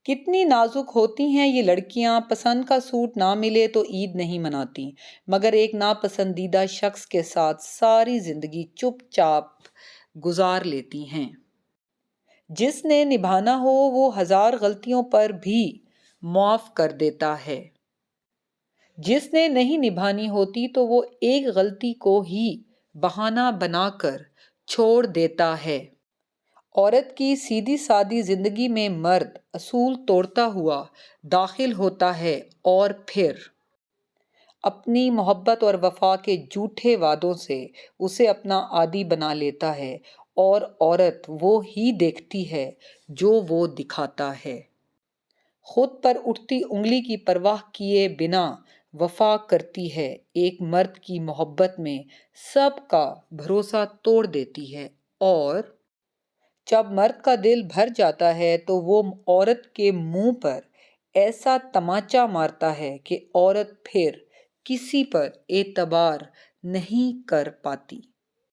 کتنی نازک ہوتی ہیں یہ لڑکیاں، پسند کا سوٹ نہ ملے تو عید نہیں مناتی، مگر ایک ناپسندیدہ شخص کے ساتھ ساری زندگی چپ چاپ گزار لیتی ہیں۔ جس نے نبھانا ہو وہ ہزار غلطیوں پر بھی معاف کر دیتا ہے، جس نے نہیں نبھانی ہوتی تو وہ ایک غلطی کو ہی بہانہ بنا کر چھوڑ دیتا ہے۔ عورت کی سیدھی سادی زندگی میں مرد اصول توڑتا ہوا داخل ہوتا ہے اور پھر اپنی محبت اور وفا کے جھوٹے وعدوں سے اسے اپنا عادی بنا لیتا ہے، اور عورت وہ ہی دیکھتی ہے جو وہ دکھاتا ہے۔ خود پر اٹھتی انگلی کی پرواہ کیے بنا وفا کرتی ہے، ایک مرد کی محبت میں سب کا بھروسہ توڑ دیتی ہے، اور جب مرد کا دل بھر جاتا ہے تو وہ عورت کے منہ پر ایسا تماچا مارتا ہے کہ عورت پھر کسی پر اعتبار نہیں کر پاتی۔